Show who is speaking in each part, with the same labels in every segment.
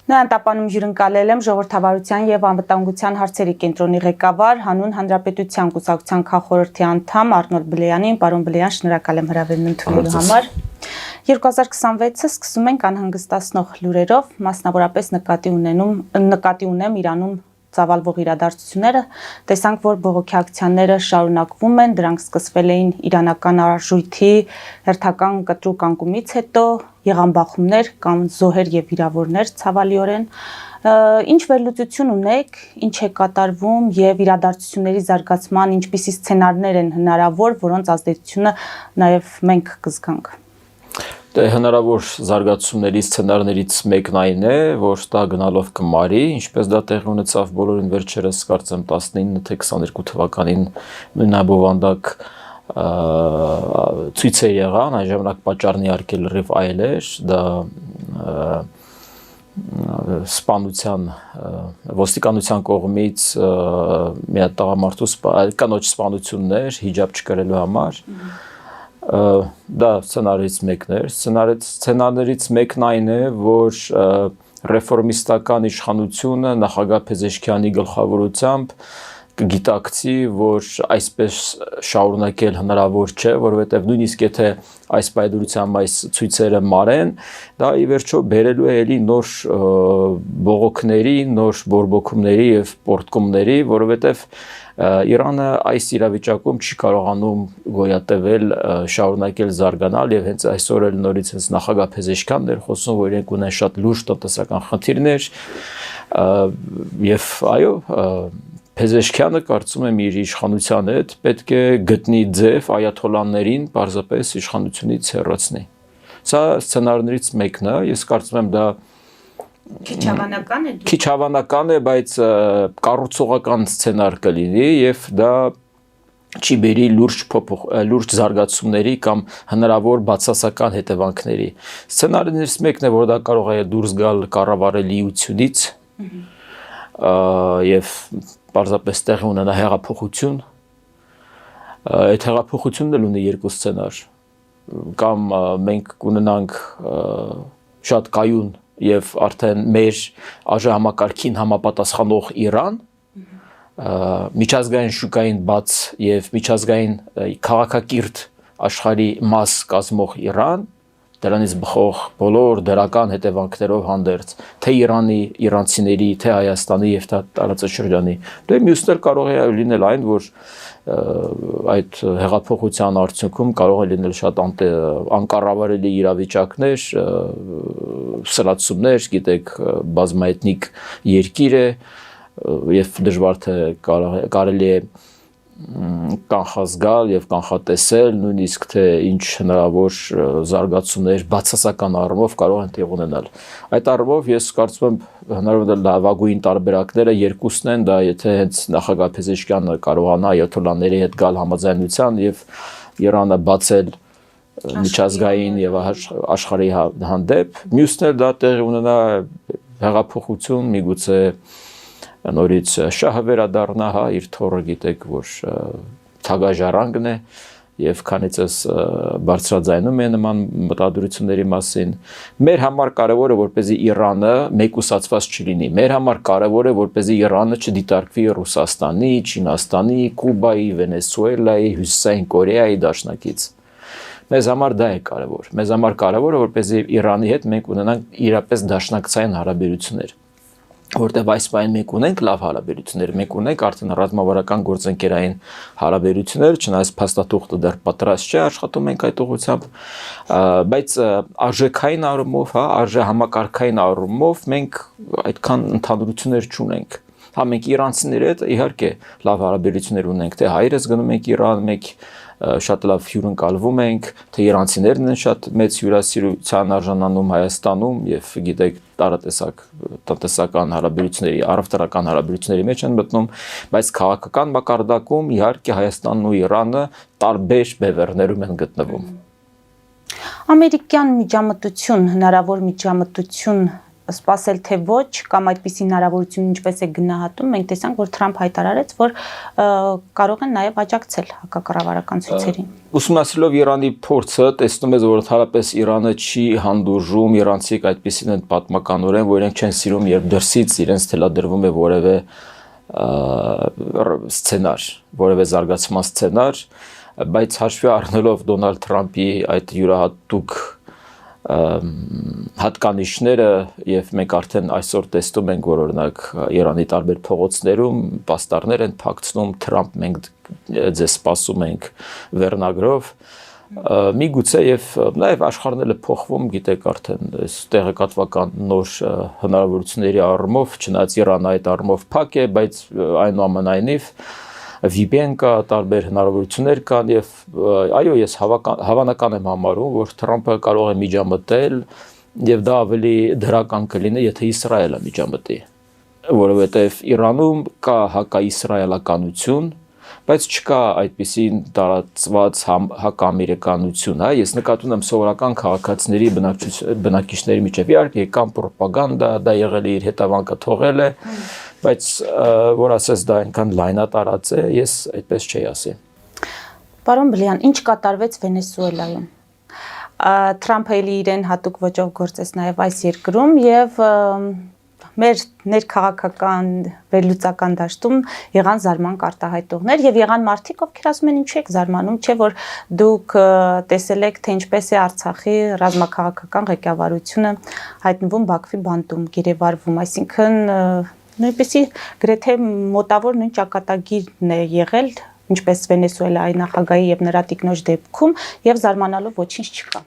Speaker 1: Նրան տապանում հյուրընկալել եմ ժողովրդավարության եւ անվտանգության հարցերի կենտրոնի ղեկավար հանուն հանրապետության կուսակցության քաղխորհրդի անդամ Արնոլ Բլեյանին, պարոն Բլեյան, շնորհակալ եմ հրավերն ընդունելու համար։ 2026-ը սկսում ենք անհանգստացնող լուրերով, մասնավորապես նկատի ունեմ Իրանում ծավալվող իրադարձությունները, տեսանք, որ բողոքի ակցիաները շարունակվում են, դրանք սկսվել էին իրանական արժույթի հերթական կտրուկ անկումից հետո, եղան բախումներ կամ զոհեր եւ վիրավորներ ցավալիորեն, ինչ վերլուծություն ունեք, ինչ է կատարվում եւ իրադարձությունների զարգացման ինչպիսի սցենարներ են հնարավոր, որոնց ազդեցությունը նաեւ մենք կզգանք։
Speaker 2: Հնարավոր զարգացումների սցենարներից մեկն այն է, որ դա գնալով կմարի, ինչպես դա տեղի ունեցավ բոլորին վերջերս կարծեմ 19 թե 22 թվականին նույնաբովանդակ ցույցեր եղան, այն ժամանակ պատճառն իհարկե լրիվ այլ էր, դա ոստիկանության կողմից մի հատ տղամարդու կանոջ սպանությունն էր հիջաբ չկրելու համար։ Դա սցենարներից մեկն էր, սցենարներից մեկն այն է, որ ռեֆորմիստական իշխանությունը նախագահ Փեզեշքյանի գլխավորությամբ կգիտակցի, որ այսպես շարունակել հնարավոր չէ, որովհետև նույնիսկ եթե այս պայդրությամբ այս ցույցերը մարեն, դա ի վերջո բերելու է էլի նոր բողոքների, նոր բորբոքումների եւ պորտկումների, որովհետև Իրանը այս իրավիճակում չի կարողանում գոյատևել, շարունակել զարգանալ եւ հենց այսօր էլ նորից հենց նախագահ Փեզեշքյանն էր խոսում, որ իրենք ունեն շատ լուրջ տնտեսական խնդիրներ եւ այո, Փեզեշքյանը կարծում եմ իր իշխանության հետ պետք է գտնի ձև այաթոլլաներին պարզապես իշխանությունից հեռացնի։ Սա սցենարներից մեկն է, ես կարծում եմ դա Քիչ հավանական է, բայց կառուցողական սցենար կլինի եւ դա չի բերի լուրջ զարգացումների կամ հնարավոր բացասական հետևանքների։ Սցենարներից մեկն է, որ դա կարող է դուրս գալ կառավարելիությունից եւ պարզապես տեղի ունենա հեղափոխություն։ Այդ հեղափոխությունն էլ ունի երկու սցենար։ Կամ մենք կունենանք շատ կայուն եւ արդեն մեր արժեհամակարգին համապատասխանող Իրան, միջազգային շուկային բաց եւ միջազգային քաղաքակիրթ աշխարհի մաս կազմող Իրան, դրանից բխող բոլոր դրական հետևանքներով հանդերձ, թե Իրանի, իրանցիների, թե Հայաստանի եւ տարածաշրջանի։ Դե մյուսն էլ կարող է լինել այն, որ այդ հեղափոխության արդյունքում կարող է լինել շատ անկառավարելի իրավիճակներ, սրացումներ, գիտեք, բազմաէթնիկ երկիր է եւ դժվար թե կարելի է կանխազգալ եւ կանխատեսել նույնիսկ թե ինչ հնարավոր զարգացումներ բացասական առումով կարող են տեղ ունենալ։ Այդ առումով ես կարծում եմ հնարավոր լավագույն տարբերակները երկուսն են, դա եթե հենց նախագահ Փեզեշքյանը կարողանա այաթոլլաների հետ գալ համաձայնության եւ Իրանը բացել միջազգային եւ աշխարհի հանդեպ, մյուսն էլ դա տեղի ունենա հեղափոխություն, միգուցե նորից շահը վերադառնա, հա, իր թորը գիտեք, որ թագաժառանգն է եւ քանիցս բարձրաձայնում է նման մտադրությունների մասին։ Մեր համար կարեւոր է, որպեսզի Իրանը մեկուսացված չլինի։ Մեր համար կարեւոր է, որպեսզի Իրանը չդիտարկվի Ռուսաստանի, Չինաստանի, Կուբայի, Վենեսուելայի, Հյուսիսային Կորեայի դաշնակից։ Մեզ համար դա է կարեւոր։ Մեզ համար կարեւոր է, որպեսզի Իրանի հետ մենք ունենանք իրապես դաշնակցային հարաբերություններ։ Որտեւ այս բանը մենք ունենք լավ հարաբերություններ, մենք ունենք արդեն ռազմավարական գործընկերային հարաբերություններ, չնայած փաստաթուղթը դեռ պատրաստ չէ, աշխատում ենք այդ ուղղությամբ, բայց արժեքային առումով, հա, արժեհամակարգային առումով մենք այդքան ընդհանրություններ չունենք։ Հա, մենք իրանցիների հետ իհարկե լավ հարաբերություններ ունենք, թե հայերս գնում ենք Իրան, մենք շատ լավ հյուրընկալվում ենք, թե իրանցիներն են շատ մեծ հյուրասիրության արժանանում Հայաստանում եւ գիտեք տնտեսական հարաբերությունների, առևտրական հարաբերությունների մեջ են մտնում, բայց քաղաքական մակարդակում իհարկե Հայաստանն ու Իրանը տարբեր բևեռներում են գտնվում։
Speaker 1: Ամերիկյան միջամտություն, հնարավոր միջամտություն սպասել թե ոչ կամ այդպիսի հնարավորություն ինչպես է գնահատում, մենք տեսանք, որ Թրամփ հայտարարեց, որ կարող են նաև աջակցել հակակառավարական ցույցերին։
Speaker 2: Ուսումնասիրելով Իրանի փորձը, տեսնում ես, որ ընդհանրապես Իրանը չի հանդուրժում, իրանցիք այդպեսին են պատմականորեն, որ իրենք չեն սիրում, երբ դրսից իրենց թելադրվում է որևէ սցենար, որևէ զարգացման սցենար, բայց հաշվի առնելով Դոնալդ Թրամփի այդ յուրահատուկ հատկանիշները եւ մենք արդեն այսօր տեսնում ենք, որ օրինակ Իրանի տարբեր փողոցներում պաստառներ են փակցնում, Թրամփ մենք ձեզ սպասում ենք վերնագրով, միգուցե եւ նաեւ աշխարհն էլ է փոխվում, գիտեք արդեն այս տեղեկատվական նոր հնարավորությունների առումով, չնայած Իրանը այդ առումով փակ է, բայց այնուամենայնիվ VPN կա, տարբեր հնարավորություններ կան եւ այո, ես հավանական եմ համարում, որ Թրամփը կարող է միջամտել եւ դա ավելի դրական կլինի, եթե Իսրայելը միջամտի, որովհետեւ Իրանում կա հակաիսրայելականություն, բայց չկա այդպիսին տարածված հակաամերիկանություն, հա, ես նկատում եմ սովորական քաղաքացիների բնակիչների միջև իհարկե կան ռոպագանդա, դա եղել է իր հետևանքը թողել է, բայց որ ասես դա այնքան լայնատարած է, ես այդպես չի ասի։
Speaker 1: Պարոն Բլեյան, ինչ կատարվեց Վենեսուելայում։ Թրամփը իրեն հատուկ ոճով գործեց նաև այս երկրում եւ մեր ներքաղաքական վերլուծական դաշտում եղան զարմանք արտահայտողներ եւ եղան մարդիկ, ովքեր ասում են ինչու եք զարմանում, չէ՞ որ դուք տեսել եք, թե ինչպես է Արցախի ռազմաքաղաքական ղեկավարությունը հայտնվում Բաքվի բանտում, գերեվարվում, այսինքն նույնպեսի գրեթե մոտավոր նույն ճակատագիրն է եղել, ինչպես Վենեսուելայի նախագահի եւ նրա տիկնոջ դեպքում եւ զարմանալով ոչինչ չկա։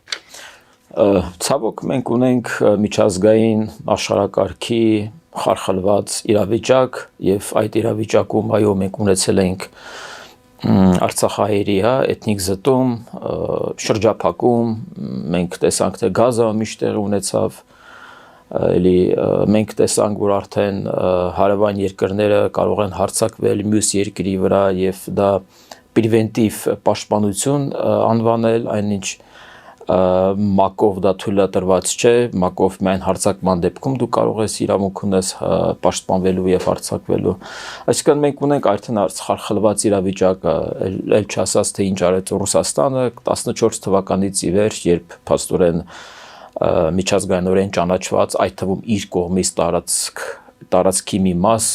Speaker 2: Ցավոք մենք ունենք միջազգային աշխարհակարգի խարխլված իրավիճակ եւ այդ իրավիճակում այո մենք ունեցել ենք Արցախահայերի էթնիկ զտում, շրջափակում, մենք տեսանք թե Գազա միշտ տեղի ունեցավ, էլի մենք տեսանք որ արդեն հարևան երկրները կարող են հարձակվել մյուս երկրի վրա եւ դա պրևենտիվ պաշտպանություն անվանել, այնինչ մակով դա թույլատրված չէ, մակով միայն հարձակման դեպքում դու կարող ես իրավունք ունես պաշտպանվելու եւ հարձակվելու։ Այսինքն մենք ունենք արդեն խարխլված իրավիճակը, ել չասած թե ինչ արեց Ռուսաստանը 14 թվականից ի վեր, երբ փաստորեն միջազգայինորեն ճանաչված այդ թվում իր կողմից տարածքի մի մաս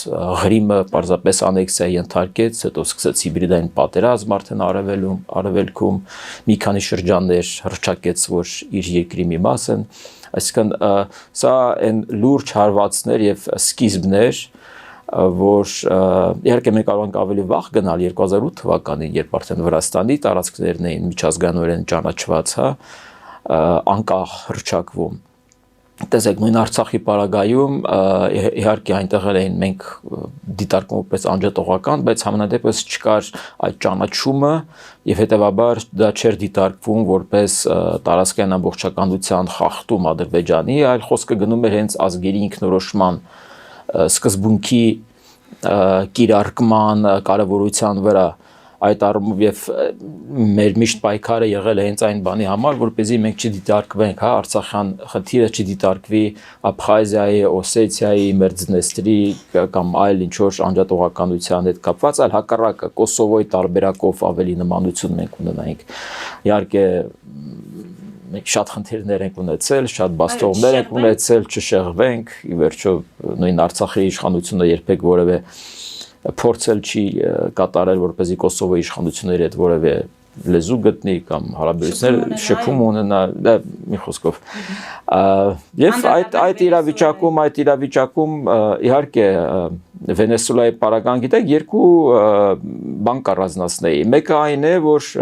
Speaker 2: Ղրիմը պարզապես անեքսիայի ենթարկեց, հետո սկսեց հիբրիդային պատերազմ արդեն արևելքում, մի քանի շրջաններ հռչակեց, որ իր երկրի մի մաս են, այսինքն սա այն լուրջ հարվածներ եւ սկիզբներ, որ իհարկե մենք կարող ենք ավելի վաղ գնալ 2008 թվականին, երբ արդեն Վրաստանի տարածքներն էին միջազգայինորեն ճանաչված, հա, անկախ հռչակվում։ Տեսեք, նույն Արցախի պարագայում իհարկե այնտեղ էին մենք դիտարկում որպես անջատողական, բայց համենայնդեպս չկար այդ ճանաչումը եւ հետեւաբար դա չէր դիտարկվում որպես տարածքային ամբողջականության խախտում Ադրբեջանի, այլ խոսքը գնում էր հենց ազգերի ինքնորոշման սկզբունքի կիրարկման կարևորության վրա։ Այդ առումով եւ մեր միշտ պայքարը եղել է հենց այն բանի համար, որպեսզի մենք չդիտարկվենք, հա, Արցախյան խնդիրը չդիտարկվի Աբխազիայի, Օսեթիայի, Մերձնեստրի կամ այլ ինչ որ անջատողականության հետ կապված, այլ հակառակը Կոսովոյի տարբերակով ավելի նմանություն մենք ունենայինք։ Իհարկե մենք շատ խնդիրներ ենք ունեցել, շատ բաստողներ ենք ունեցել, չշեղվենք, ի վերջո նույն Արցախի իշխանությունը երբեք որևէ փորձել չի կատարել, որպեսզի Կոսովոյի իշխանությունների հետ որևէ լեզու գտնի կամ հարաբերություններ շփում ունենա, դա մի խոսքով։ Եվ այդ իրավիճակում իհարկե Վենեսուելայի պարագան գիտեք երկու բան կառանձնացնեի։ Մեկը այն է, որ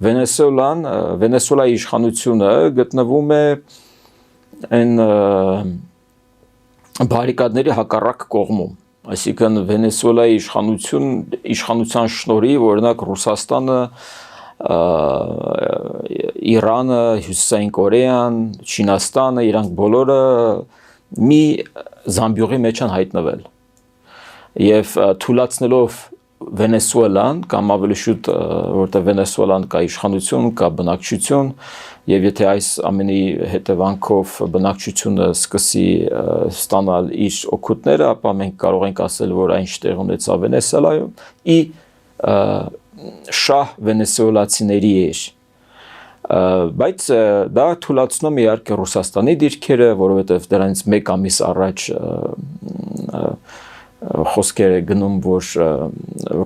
Speaker 2: Վենեսուելայի իշխանությունը գտնվում է այն բարիկադների հակառակ կողմում։ Այսինքն Վենեսուելայի իշխանության շնորհիվ օրինակ Ռուսաստանը, Իրանը, Հյուսիսային Կորեան, Չինաստանը, իրանք բոլորը մի զամբյուղի մեջ են հայտնվել։ Եվ թույլատնելով Վենեսուելան կամ ավելի շուտ որտեղ Վենեսուելան կա իշխանություն, կա բնակչություն եւ եթե այս ամենի հետևանքով բնակչությունը սկսի ստանալ իր օգուտները, ապա մենք կարող ենք ասել, որ այն շտեղ ունեցավ Վենեսուելայում ի շահ վենեսուելացիների էր։ Բայց դա թույլատնում է իհարկե Ռուսաստանի դիրքերը, որովհետև դրանից մեկ ամիս առաջ խոսքեր է գնում, որ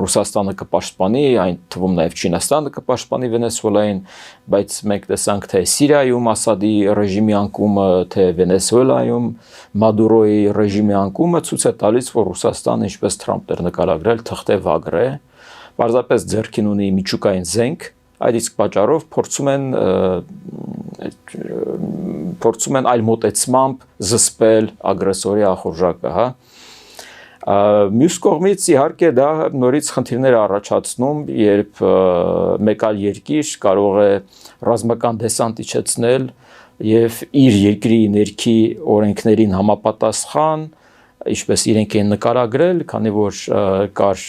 Speaker 2: Ռուսաստանը կպաշտպանի, այն թվում նաև Չինաստանը կպաշտպանի Վենեսուելային, բայց մենք տեսանք թե Սիրիայում Ասադի ռեժիմի անկումը, թե Վենեսուելայում Մադուրոյի ռեժիմի անկումը ցույց է տալիս, որ Ռուսաստանը, ինչպես Թրամփն էր նկարագրել, թղթե վագր է, պարզապես ձեռքին ունի միջուկային զենք, այդ իսկ պատճառով փորձում են այլ մոտեցմամբ զսպել ագրեսորի ախորժակը, հա։ Մյուս կողմից իհարկե դա նորից խնդիրներ առաջացնում, երբ մեկ այլ երկիր կարող է ռազմական դեսանտ իջեցնել եւ իր երկրի ներքի օրենքներին համապատասխան, ինչպես իրենք են նկարագրել, քանի որ կար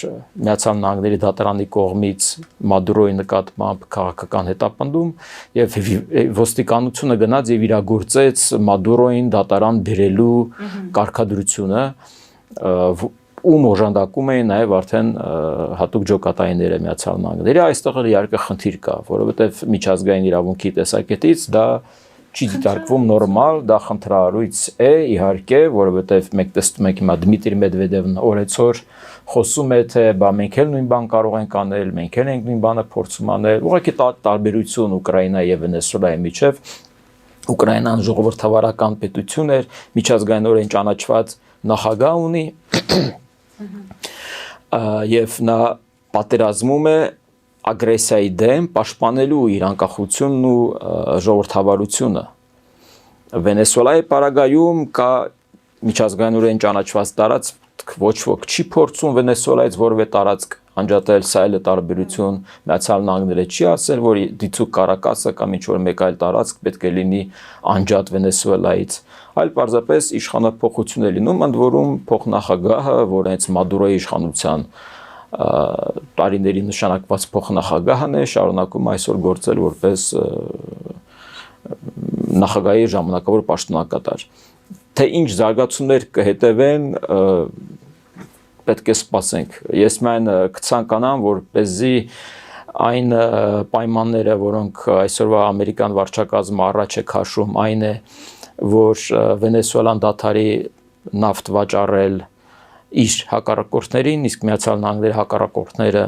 Speaker 2: Միացյալ Նահանգների դատարանի կողմից Մադուրոյի նկատմամբ քաղաքական հետապնդում եւ ոստիկանությունը գնաց եւ իրագործեց Մադուրոյին դատարան բերելու կարգադրությունը, ում օժանդակում էին նաև արդեն հատուկ ջոկատայինները Միացյալ Նահանգների, այստեղ իհարկե խնդիր կա, որովհետև միջազգային իրավունքի տեսակետից դա չի դիտարկվում նորմալ, դա խնդրահարույց է իհարկե, որովհետև մենք տեսնում ենք հիմա Դմիտրի Մեդվեդևն օրեցօր խոսում է, թե բա մենք էլ նույն բան կարող ենք անել, մենք էլ ենք նույն բանը փորձում անել, ուղղակի տարբերություն Ուկրաինայի եւ Վենեսուելայի միջև, Ուկրաինան ժողովրդավարական պետություն էր, միջազգայինորեն ճանաչված նախագահ ունի եւ նա պատերազմում է ագրեսիայի դեմ պաշտպանելու իր անկախությունն ու ժողովրդավարությունը։ Վենեսուելայի պարագայում կա միջազգայինորեն ճանաչված տարածք, ոչ ոք չի փորձում Վենեսուելայից որևէ տարածք անջատել, սա էլ է տարբերություն, Միացյալ Նահանգները չի ասել, որ դիցուկ Կարակասը կամ ինչ-որ մեկ այլ տարածք պետք է լինի անջատ Վենեսուելայից, այլ պարզապես իշխանափոխություն է լինում, ընդ որում փոխնախագահը, որ հենց Մադուրոյի իշխանության տարիների նշանակված փոխնախագահն է, շարունակում այսօր գործել որպես նախագահի ժամանակավոր պաշտոնակատար։ Թե ինչ զարգացումներ կհետևեն, պետք է սպասենք։ Ես միայն կցանկանամ, որպեսզի այն պայմանները, որոնք այսօրվա ամերիկյան վարչակազմը առաջ է քաշում, այն է, որ Վենեսուելան դադարի նավթ վաճառել իր հակառակորդներին, իսկ Միացյալ Նահանգների հակառակորդները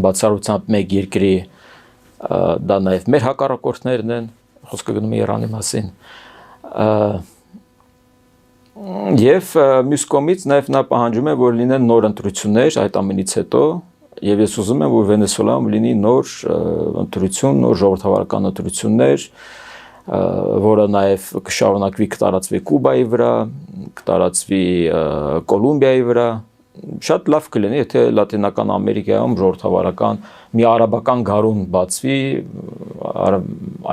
Speaker 2: բացառությամբ մեկ երկրի դա նաև մեր հակառակորդներն են, խոսքը գնում է Իրանի մասին, եւ մյուս կողմից նաև նա պահանջում է, որ լինեն նոր ընտրություններ այդ ամենից հետո, եւ ես ուզում եմ, որ Վենեսուելայում լինի նոր ընտրություն, նոր ժողովրդավարական ընտրություններ, որը նաև կշարունակվի կտարածվի Կուբայի վրա, կտարածվի Կոլումբիայի վրա, շատ լավ կլինի, եթե Լատինական Ամերիկայում ժողովրդավարական մի արաբական գարուն բացվի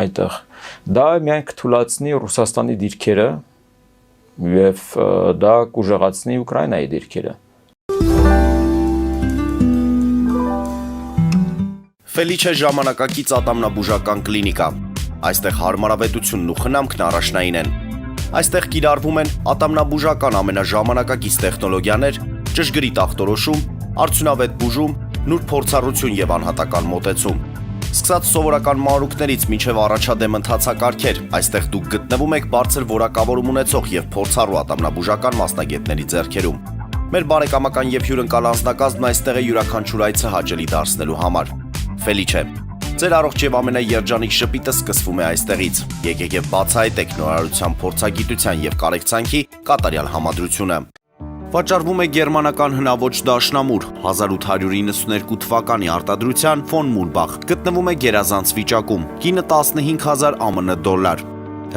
Speaker 2: այնտեղ, դա միայն կթույլատնի Ռուսաստանի դիրքերը եւ դա կուժեղացնի Ուկրաինայի դիրքերը։
Speaker 3: Ֆելիչե ժամանակակից ատամնաբուժական կլինիկա։ Այստեղ հարմարավետությունն ու խնամքն առաջնային են։ Այստեղ կիրառվում են ատամնաբուժական ամենաժամանակակից տեխնոլոգիաներ, ճշգրիտ ախտորոշում, արդյունավետ բուժում, նուրբ փորձառություն եւ անհատական մոտեցում։ Սկսած սովորական մանրուքներից մինչև առաջադեմ ընթացակարգեր, այստեղ դուք գտնվում եք բարձր որակավորում ունեցող եւ փորձառու ատամնաբուժական մասնագետների ձեռքերում։ Մեր բարեկամական եւ հյուրընկալ անձնակազմն այստեղ է յուրաքանչյուր այցը հաճելի դարձնելու համար։ Ֆելիչե, ձեր առողջ եւ ամենաերջանիկ շպիտը սկսվում է այստեղից։ Եկեք եւ բացահայտեք նորարարության փորձագիտության եւ կարեկցանքի կատարյալ համադրությունը։ Վաճառվում է գերմանական հնաոճ դաշնամուր 1892 թվականի արտադրության ֆոն Մուլբախ, գտնվում է գերազանց վիճակում, կինը 15000 ԱՄՆ դոլար,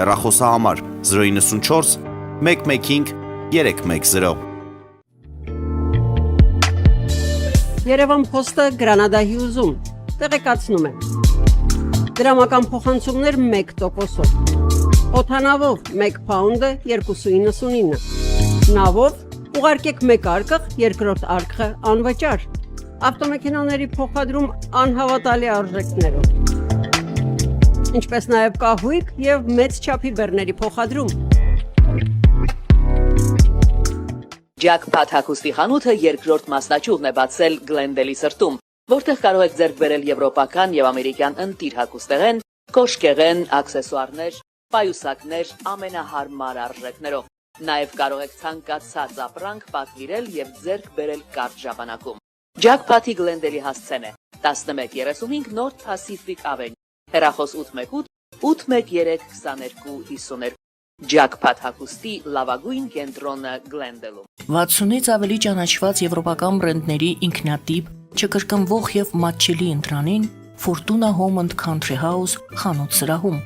Speaker 3: հեռախոսահամար 094 115 310։
Speaker 4: Երևան փոստը Գրանադա Հյուզում տեղեկացնում է։ Դրամական փոխանցումներ 1%-ով։ Օդանավով 1 պաունդը 2.99, նավով Ուղարկեք մեկ արկղ, երկրորդ արկղը անվճար։ Ավտոմեքենաների փոխադրում անհավատալի արժեքներով։ Ինչպես նաև կահույք եւ մեծ չափի բեռների փոխադրում։
Speaker 5: Jackpot հագուստի խանութը երկրորդ մասնաճյուղն է բացել Գլենդելի սրտում, որտեղ կարող եք ձեռք բերել եվրոպական եւ ամերիկյան ընտիր հագուստեղեն, կոշկեղեն, աքսեսուարներ, պայուսակներ ամենահարմար արժեքներով։ Նաև կարող եք ցանկացած ապրանք պատվիրել եւ ձեռք բերել կարճ ժամանակում։ Jackpot-ի Գլենդելի հասցեն է 1135 North Pacific Avenue, հեռախոս 818 813 2252։ Jackpot հագուստի լավագույն կենտրոնը Գլենդելում։
Speaker 6: 60-ից ավելի ճանաչված եվրոպական բրենդների ինքնատիպ, չկրկնվող եւ մատչելի ընտրանին Fortuna Home and Country House խանութ սրահում։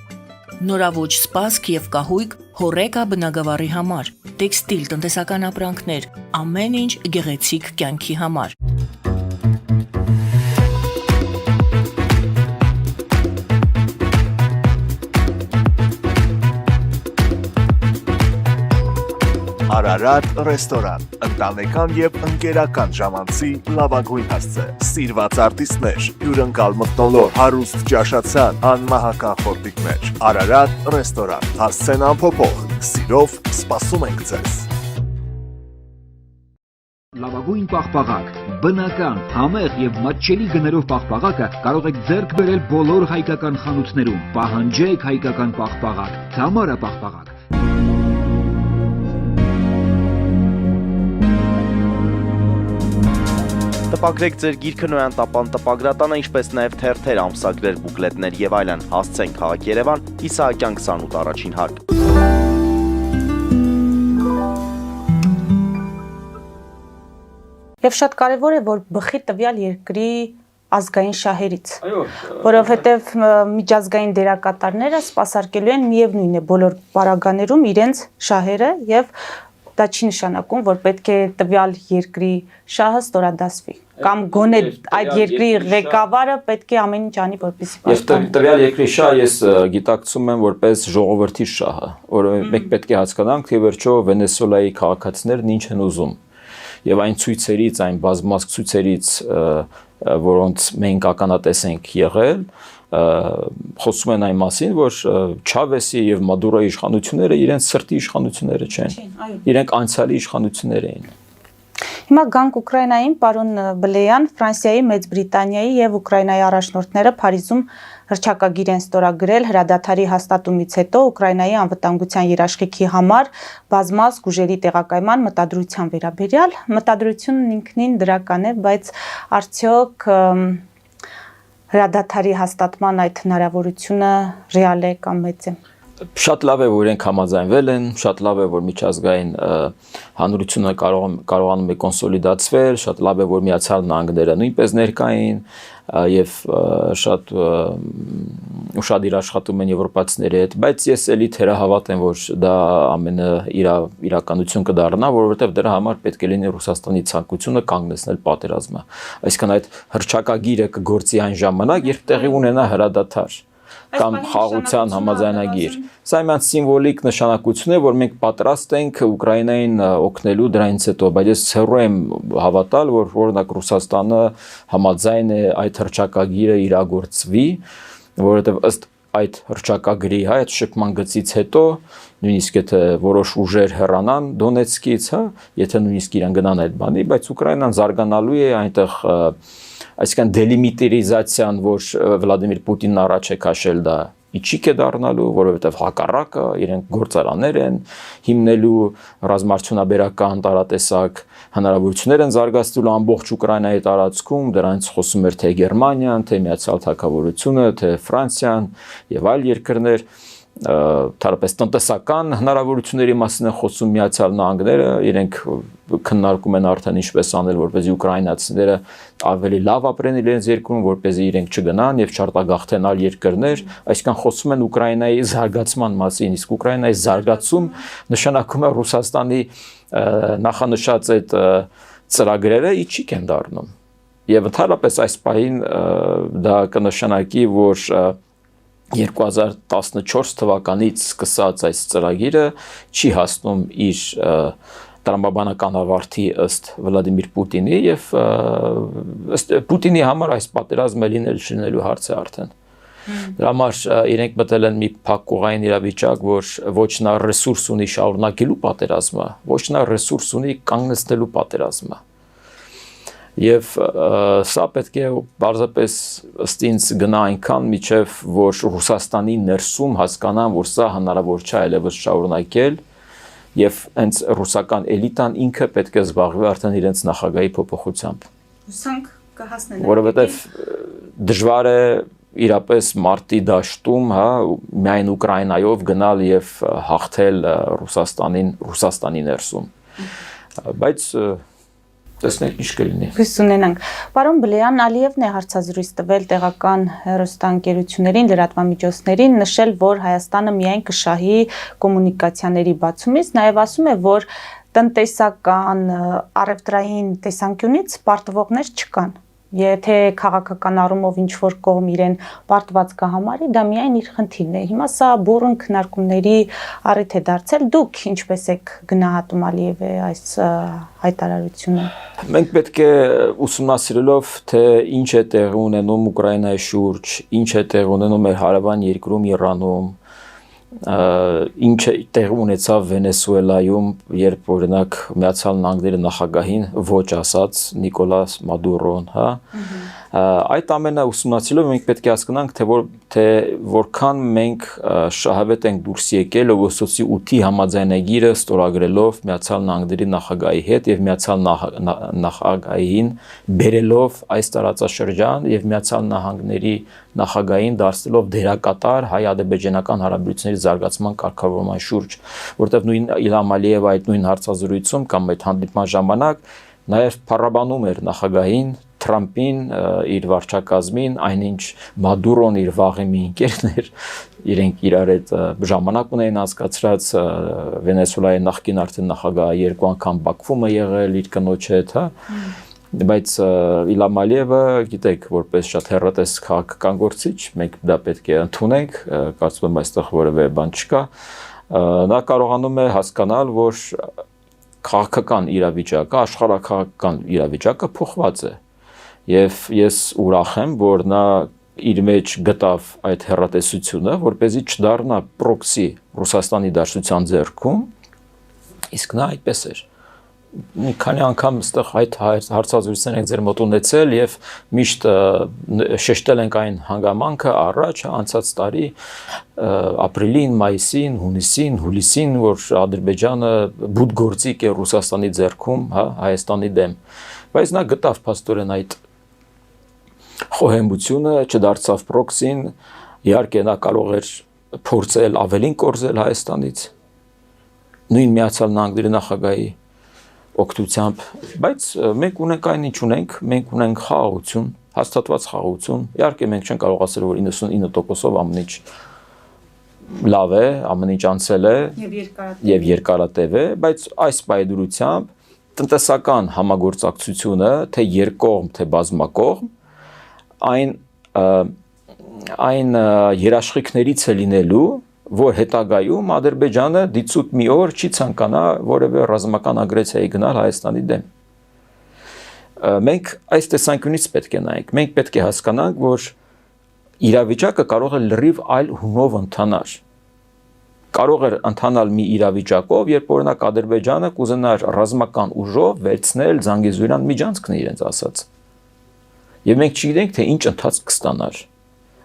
Speaker 6: Նորաոճ սպասք եւ կահույք հորեկա բնագավառի համար, տեքստիլ տնտեսական ապրանքներ, ամեն ինչ գեղեցիկ կյանքի համար։
Speaker 7: Արարատ ռեստորան, ընտանեկան եւ ընկերական ժամանցի լավագույն հասցե, սիրված արտիստներ, հյուրընկալ մթնոլորտ, հարուստ ճաշացան, անմահական խորտիկներ։ Արարատ ռեստորան, հասցեն անփոփոխ, սիրով սպասում ենք ձեզ։
Speaker 8: Լավագույն պաղպաղակ, բնական, համեղ եւ մատչելի գներով պաղպաղակը կարող եք ձեռք բերել բոլոր հայկական խանութներում։ Պահանջեք հայկական պաղպաղակ, Թամարա պաղպաղակ։
Speaker 3: Տպագրեք ձեր գիրքը Նոյան տապան տպագրատանը, ինչպես նաև թերթեր, ամսագրեր, բուկլետներ եւ այլն։ Հասցեն քաղաք Երևան, Իսահակյան 28 առաջին հարկ։
Speaker 1: Եվ շատ կարևոր է, որ բխի տվյալ երկրի ազգային շահերից, որովհետև միջազգային դերակատարները սպասարկելու են միևնույն է բոլոր պարագաներում իրենց շահերը եւ դա չի նշանակում, որ պետք է տվյալ երկրի շահը ստորադասվի կամ գոնե այդ երկրի ղեկավարը պետք է ամեն ինչ անի, որպեսզի
Speaker 2: պաշտպանի։ Եվ տվյալ երկրի շահը ես գիտակցում եմ որպես ժողովրդի շահը, որը մենք պետք է հասկանանք, թե վերջո Վենեսուելայի քաղաքացիներն ինչ են ուզում։ Եվ այն ցույցերից, այն բազմազգ ցույցերից, որոնց մենք ականատես ենք եղել, խոսում են այն մասին, որ Չավեսի եւ Մադուրոյի իշխանությունները իրենց սրտի իշխանությունները չեն։ Իրենք անցյալի իշխանություններ էին։
Speaker 1: Հիմա գանք Ուկրաինային, պարոն Բլեյան, Ֆրանսիայի, Մեծ Բրիտանիայի եւ Ուկրաինայի առաջնորդները Փարիզում հռչակագիր են ստորագրել հրադադարի հաստատումից հետո Ուկրաինայի անվտանգության երաշխիքի համար բազմազգ ուժերի տեղակայման մտադրության վերաբերյալ։ Մտադրությունն ինքնին դրական է, բայց արդյոք հրադադարի հաստատման այդ հնարավորությունը ռեալ է կամ մեծ է։
Speaker 2: Շատ լավ է, որ իրենք համաձայնվել են, շատ լավ է, որ միջազգային հանրությունը կարողանում է կոնսոլիդացվել, շատ լավ է, որ Միացյալ Նահանգները նույնպես ներկա էին եւ շատ ուշադիր աշխատում են եվրոպացիների հետ, բայց ես էլի թերահավատ եմ, որ դա ամենը իրականություն կդառնա, որովհետեւ դրա համար պետք է լինի Ռուսաստանի ցանկությունը կանգնեցնել պատերազմը։ Այսինքն այդ հռչակագիրը կգործի այն ժամանակ, երբ տեղի ունենա հրադադար կամ խաղաղության համաձայնագիր։ Սա իմ սիմվոլիկ նշանակություն է, որ մենք պատրաստ ենք Ուկրաինային օգնելու դրանից հետո, բայց ես հեռու եմ հավատալ, որ օրինակ Ռուսաստանը համաձայն է այդ հռչակագիրը իրագործվի, որովհետև ըստ այդ հռչակագրի, այդ շփման գծից հետո, նույնիսկ եթե որոշ ուժեր հեռանան Դոնեցկից, եթե նույնիսկ իրան գնան այդ բանի, բայց Ուկրաինան զարգանալու է այնտեղ այսինքն դելիմիտարիզացիան, որ Վլադիմիր Պուտինն առաջ է քաշել, դա իջիկ է դառնալու, որովհետև հակառակը իրենք գործարաններ են հիմնելու, ռազմաարդյունաբերական տարատեսակ հնարավորություններ են զարգացնելու ամբողջ Ուկրաինայի տարածքում, դրանից խոսում էր թե Գերմանիան, թե Միացյալ Թագավորությունը, թե Ֆրանսիան եւ այլ երկրներ, թարապես տնտեսական հնարավորությունների մասին են խոսում Միացյալ Նահանգները, իրենք քննարկում են արդեն ինչպես անել, որպեսզի ուկրաինացիները ավելի լավ ապրեն իրենց երկրում, որպեսզի իրենք չգնան եւ չարտագաղթենալ երկրներ, այսինքն խոսում են Ուկրաինայի զարգացման մասին, իսկ Ուկրաինայի զարգացում նշանակում է Ռուսաստանի նախանշած այդ ծրագրերը իջիկ են դառնում։ Եվ ընդհանրապես այս պահին դա կնշանակի, որ 2014 թվականից սկսած այս ծրագիրը չի հասնում իր տրամաբանական ավարտի ըստ Վլադիմիր Պուտինի եւ ըստ Պուտինի համար այս պատերազմը լինել չլինելու հարց է արդեն։ Դրա համար իրենք մտել են մի փակուղային իրավիճակ, որ ոչ նա ռեսուրս ունի շարունակելու պատերազմը, ոչ նա ռեսուրս ունի կանգնեցնելու պատերազմը։ Եվ սա պետք է բարձրապես ըստ ինձ գնա այնքան միջև որ Ռուսաստանի ներսում հասկանան, որ սա հնարավոր չէ այլևս շարունակել, եւ հենց ռուսական էլիտան ինքը պետք է զբաղվի արդեն իրենց նախագահի փոփոխությամբ։
Speaker 1: Հուսանք կհասնեն։
Speaker 2: Որովհետեւ դժվար է իրապես մարտի դաշտում, հա, միայն Ուկրաինայով գնալ եւ հաղթել Ռուսաստանի ներսում։ Բայց տեսնենք ինչ կլինի։
Speaker 1: Հույս ունենանք։ Պարոն Բլեյան, Ալիևն է հարցազրույց տվել տեղական հեռուստաընկերություններին, լրատվամիջոցներին, նշել, որ Հայաստանը միայն կշահի կոմունիկացիաների բացումից, նաեւ ասում է, որ տնտեսական առևտրային տեսանկյունից պարտվողներ չկան։ Եթե քաղաքական առումով ինչ որ կողմ իրեն պարտված կհամարի, դա միայն իր խնդիրն է։ Հիմա սա բուրըն քննարկումների առիթ է դարձել։ Դուք ինչպես եք գնահատում Ալիևի այս հայտարարությունը։
Speaker 2: Մենք պետք է ուսումնասիրելով, թե ինչ է տեղի ունենում Ուկրաինայի շուրջ, ինչ է տեղի ունենում մեր հարևան երկրում Իրանում, ինչ է տեղի ունեցավ Վենեսուելայում, երբ օրինակ Միացյալ Նահանգների նախագահին ոչ ասաց Նիկոլաս Մադուրոն, հա։ Այդ ամենը ուսումնասիրելով մենք պետք է հասկանանք, թե որքան մենք շահավետ ենք դուրս եկել օգոստոսի 8-ի համաձայնագիրը ստորագրելով Միացյալ Նահանգների նախագահի հետ եւ Միացյալ Նահանգային բերելով այս տարածաշրջան եւ Միացյալ Նահանգների նախագահին դարձնելով դերակատար հայ-ադրբեջանական հարաբերությունների զարգացման կարգավորման շուրջ, որտեղ նույն Իլհամ Ալիևը այդ նույն հարցազրույցում կամ այդ հանդիպման ժամանակ նաեւ փառաբանում էր նախագահին, Թրամփին, իր վարչակազմին, այնինչ Մադուրոն իր վաղեմի մի ընկերն էր, իրենք իրար հետ ժամանակ ունեին անցկացրած, Վենեսուելայի նախկին արդեն նախագահը 2 անգամ Բաքվում է եղել իր կնոջ հետ, հա։ Բայց Իլհամ Ալիևը, գիտեք, որպես շատ հեռատես քաղաքական գործիչ, մենք դա պետք է ընդունենք, կարծում եմ այստեղ որևէ բան չկա, նա կարողանում է հասկանալ, որ քաղաքական իրավիճակը, աշխարհաքաղաքական իրավիճակը փոխված է։ Եվ ես ուրախ եմ, որ նա իր մեջ գտավ այդ հեռատեսությունը, որպեսզի չդառնա պրոքսի Ռուսաստանի Դաշնության ձեռքում, իսկ նա այդպես էր։ Մի քանի անգամ այստեղ այդ հարցազրույցներ ենք ձեր մոտ ունեցել եւ միշտ շեշտել ենք այն հանգամանքը առաջ անցած տարի ապրիլին, մայիսին, հունիսին, հուլիսին, որ Ադրբեջանը բուտգործիկ է Ռուսաստանի ձեռքում, հա, Հայաստանի դեմ։ Բայց նա գտավ փաստորեն այդ խոհեմությունը, չդարձավ պրոքսին, իհարկե նա կարող էր փորձել ավելին կորզել Հայաստանից, նույն Միացյալ Նահանգների նախագահի օգնությամբ, բայց մենք ունենք այն ինչ ունենք, մենք ունենք խաղաղություն, հաստատված խաղաղություն, իհարկե մենք չենք կարող ասել, որ 99%-ով ամեն ինչ լավ է, ամեն ինչ անցել է եւ երկարատև է, բայց այս պայդրությամբ տնտեսական համագործակցությունը, թե երկկողմ, թե բազմակողմ, այն երաշխիքներից է լինելու, որ հետագայում Ադրբեջանը դիցուտ մի օր չի ցանկանա որևէ ռազմական ագրեսիայի գնալ Հայաստանի դեմ։ Մենք այս տեսանկյունից պետք է նայենք, մենք պետք է հասկանանք, որ իրավիճակը կարող է լրիվ այլ հունով ընթանալ։ Կարող է ընթանալ մի իրավիճակով, երբ օրինակ Ադրբեջանը կուզենար ռազմական ուժով վերցնել Զանգեզուրյան միջանցքն իրենց ասած։ Եվ մենք չգիտենք, թե ինչ ընթացք կստանար։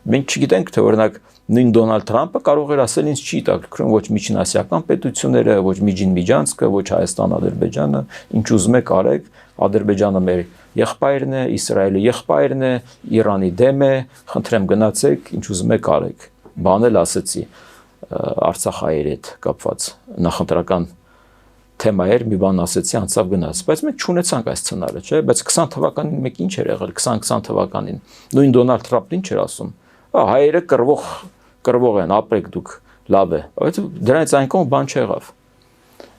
Speaker 2: Մենք չգիտենք, թե օրինակ նույն Դոնալդ Թրամփը կարող էր ասել ինձ չի տակրկրում ոչ միջինասիական պետությունները, ոչ Միջին Միջանցքը, ոչ Հայաստան, Ադրբեջանը, ինչ ուզում եք արեք, Ադրբեջանը մեր եղբայրն է, Իսրայելը եղբայրն է, Իրանի դեմ է, խնդրեմ գնացեք, ինչ ուզում եք արեք։ Բան էլ ասեցի Արցախայի հետ կապված նախընտրական թեմա էր, մի բան ասեցի, անցավ գնաց, բայց մենք չունեցանք այս սցենարը, չէ՞, բայց 20 թվականին մենք ինչ էր եղել, 20 թվականին։ Նույն Դոնալդ Թրամփն ինչ էր ասում։ Հայերը կռվող են, ապրեք դուք, լավ է։ Բայց դրանից այնքան բան չեղավ։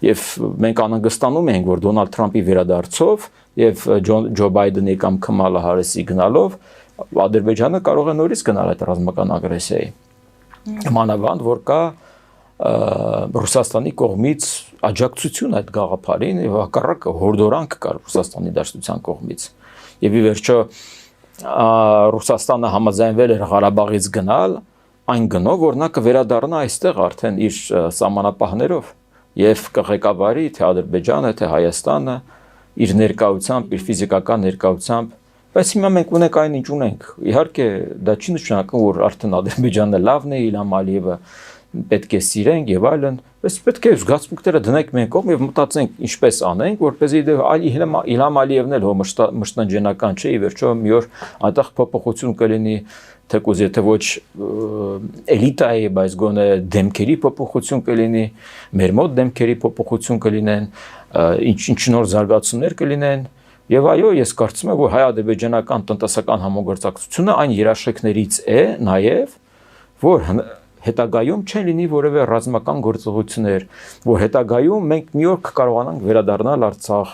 Speaker 2: Եվ մենք անհանգստանում ենք, որ Դոնալդ Թրամփի վերադարձով եւ Ջո Բայդենի կամ Քամալա Հարիսի գնալով Ադրբեջանը կարող է նորից գնալ այդ ռազմական ագրեսիայի։ Մանավանդ որ կա Ռուսաստանի կողմից աջակցություն այդ գաղափարին եւ հակառակը հորդորանք կար Ռուսաստանի Դաշնության կողմից։ Եվ ի վերջո Ռուսաստանը համաձայնվել էր Ղարաբաղից գնալ այն գնով, որ նա կվերադառնա այստեղ արդեն իր սահմանապահներով եւ կղեկավարի թե Ադրբեջանը, թե Հայաստանը իր ներկայությամբ, իր ֆիզիկական ներկայությամբ, բայց հիմա մենք ունենք այն ինչ ունենք։ Իհարկե, դա չի նշանակում, որ արդեն Ադրբեջանը լավն է, Իլհամ Ալիևը պետք է սիրենք եւ այլն, բայց պետք է զգացմունքները դնենք մենք կողմ եւ մտածենք ինչպես անենք, որպեսզի Իլհամ Ալիևն էլ մշտնջենական չէ, ի վերջո մի օր այնտեղ փոփոխություն կլինի, թեկուզ եթե ոչ էլիտայի, բայց գոնե դեմքերի փոփոխություն կլինի, մեր մոտ դեմքերի փոփոխություն կլինեն, ինչ նոր զարգացումներ կլինեն եւ այո, ես կարծում եմ, որ հայ-ադրբեջանական տնտեսական համագործակցությունը այն երաշխիքներից է նաեւ, որ հետագայում չեն լինի որևէ ռազմական գործողություններ, որ հետագայում մենք մի օր կկարողանանք վերադառնալ Արցախ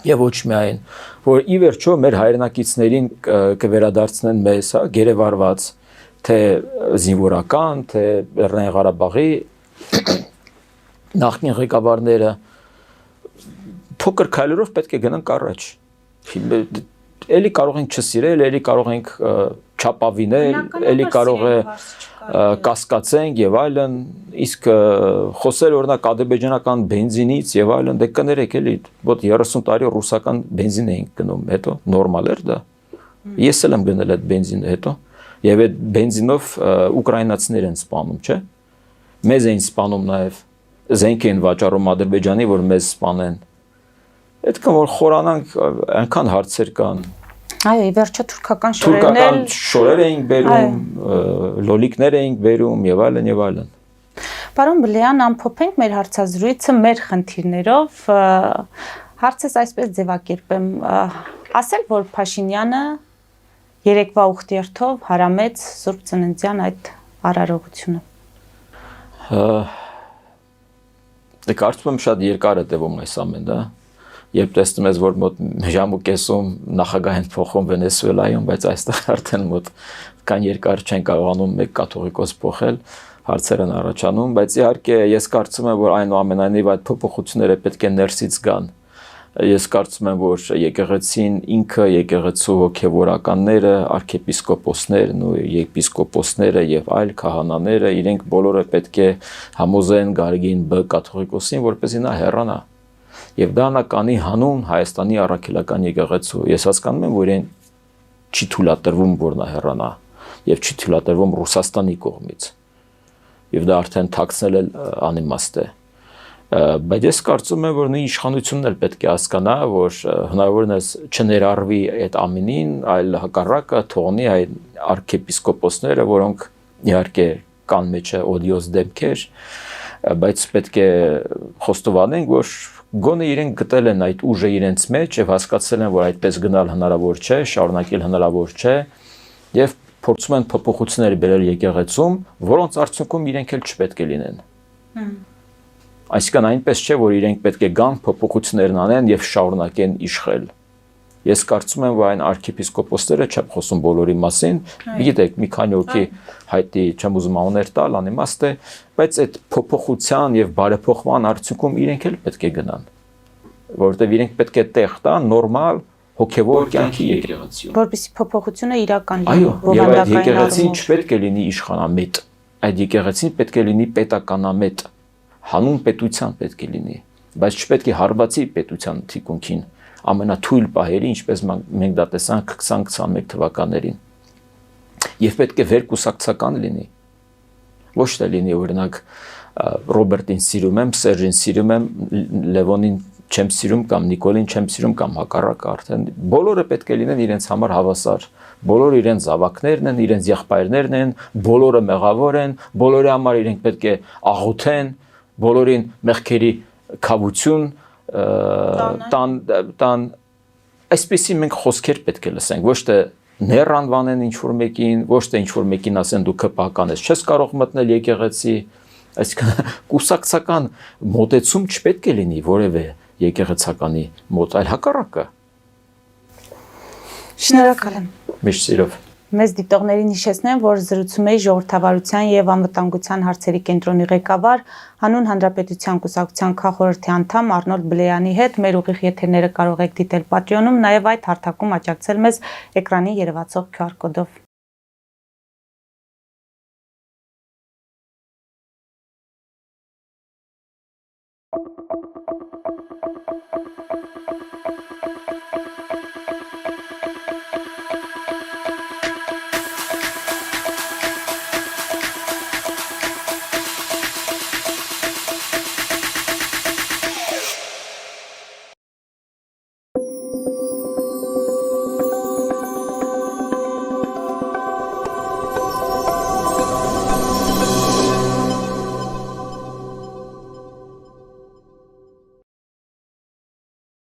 Speaker 2: եւ ոչ միայն, որ ի վերջո մեր հայրենակիցներին կվերադարձնեն մեզ, հա, գերեվարված, թե զինվորական, թե Լեռնային Ղարաբաղի նախկին ղեկավարները փոքր քայլերով պետք է գնանք առաջ։ Էլի կարող ենք չսիրել, էլի կարող ենք չապավինել, էլի կարող է կասկածենք եւ այլն, իսկ խոսել օրինակ ադրբեջանական բենզինից եւ այլն, դե կներեք էլի, ոտ 30 տարի ռուսական բենզին էինք գնում, հետո նորմալ էր դա։ Ես էլ եմ գնել այդ բենզինը հետո, եւ այդ բենզինով ուկրաինացիներ են սպանում, չէ՞։ Մեզ էին սպանում նաեւ, զենք էին վաճառում Ադրբեջանի, որ մեզ սպանեն։ Այդքան որ խորանանք, այնքան հարցեր կան։
Speaker 1: Այո, ի վերջո թուրքական
Speaker 2: շորեր էինք բերում, լոլիկներ էինք բերում եւ այլն եւ այլն։
Speaker 1: Պարոն Բլեյան, ամփոփենք մեր հարցազրույցը մեր խնդիրներով, հարցս այսպես ձևակերպեմ, ասել, որ Փաշինյանը երեկվա ուխտերթով հարամեց Սուրբ Ծննդյան այդ արարողությունը։
Speaker 2: Դե կարծում եմ շատ երկար է տևում այս ամեն, դա։ Երբ տեսնում ես, որ մոտ ժամ ու կեսում նախագահ են փոխում Վենեսուելայում, բայց այստեղ արդեն մոտ կան երկար չեն կարողանում մեկ կաթողիկոս փոխել, հարցեր են առաջանում, բայց իհարկե ես կարծում եմ, որ այնուամենայնիվ այդ փոփոխությունները պետք է ներսից գան։ Ես կարծում եմ, որ եկեղեցին ինքը, եկեղեցու հոգևորականները, arczepiskoposներն ու եպիսկոպոսները եւ այլ քահանաները, իրենք բոլորը պետք է համոզեն Գարգին Բ կաթողիկոսին, որպեսզի նա հեռանա։ Եվ դա նա կանի հանուն Հայաստանի առաքելական եկեղեցու։ Ես հասկանում եմ, որ իրեն չի թույլատրվում, որ նա հեռանա, եւ չի թույլատրվում Ռուսաստանի կողմից։ Եվ դա արդեն թաքցնել էլ անիմաստ է։ Բայց ես կարծում եմ, որ նույն իշխանությունն էլ պետք է հասկանա, որ հնարավորինս չներառվի այդ ամենին, այլ հակառակը թողնի այդ arczepiskoposները, որոնք իհարկե կան մեջը օդիոս դեմքեր, բայց պետք է խոստովանենք, որ գոնե իրենք գտել են այդ ուժը իրենց մեջ եւ հասկացել են, որ այդպես գնալ հնարավոր չէ, շարունակել հնարավոր չէ եւ փորձում են փոփոխություններ բերել եկեղեցում, որոնց արդյունքում իրենք էլ չպետք է լինեն։ Այսինքն այնպես չէ, որ իրենք պետք է գան փոփոխություններ անեն եւ շարունակեն իշխել։ Ես կարծում եմ, որ այն arczepiskoposները չեմ խոսում բոլորի մասին, գիտեք, մի քանի հոգի հայտի չեմ ուզում անուններ տալ, անիմաստ է, բայց այդ փոփոխության եւ բարեփոխման արդյունքում իրենք էլ պետք է գնան, որովհետեւ իրենք պետք է տեղ տան նորմալ հոգեվոր կյանքի եկեղեցիում,
Speaker 1: որպեսզի փոփոխությունը իրական
Speaker 2: լինի։ Այո, եւ այդ եկեղեցին չպետք է լինի իշխանամետ, այդ եկեղեցին պետք է լինի պետականամետ, հանուն պետության պետք է լինի, բայց չպետք է հարվածի պետության թիկունքին ամենաթույլ պահերի, ինչպես մենք դա տեսանք 2021 թվականներին։ Եվ պետք է վերկուսակցական լինի։ Ոչ թե լինի օրինակ Ռոբերտին սիրում եմ, Սերժին սիրում եմ, Լևոնին չեմ սիրում կամ Նիկոլին չեմ սիրում կամ հակառակը արդեն բոլորը պետք է լինեն իրենց համար հավասար։ Բոլորը իրենց զավակներն են, իրենց եղբայրներն են, բոլորը մեղավոր են, բոլորի համար իրենք պետք է աղոթեն, բոլորին մեղքերի քավություն տան այսպեսի մենք խոսքեր պետք է լսենք, ոչ թե ներ անվանեն ինչ-որ մեկին, ոչ թե ինչ-որ մեկին ասեն դու քպական ես, չես կարող մտնել եկեղեցի, այսինքն կուսակցական մոտեցում չպետք է լինի որևէ եկեղեցականի մոտ, այլ հակառակը։
Speaker 1: Շնորհակալ եմ։
Speaker 2: Միշտ սիրով։
Speaker 1: Մեզ դիտողներին հիշեցնեմ, որ զրուցում էի ժողովրդավարության եւ անվտանգության հարցերի կենտրոնի ղեկավար Հանուն Հանրապետության կուսակցության քաղաքորթի անդամ Արնոլ Բլեյանի հետ։ Մեր ուղիղ եթերները կարող եք դիտել Patreon-ում, նաեւ այդ հարթակում աջակցել մեզ էկրանին երևացող QR կոդով։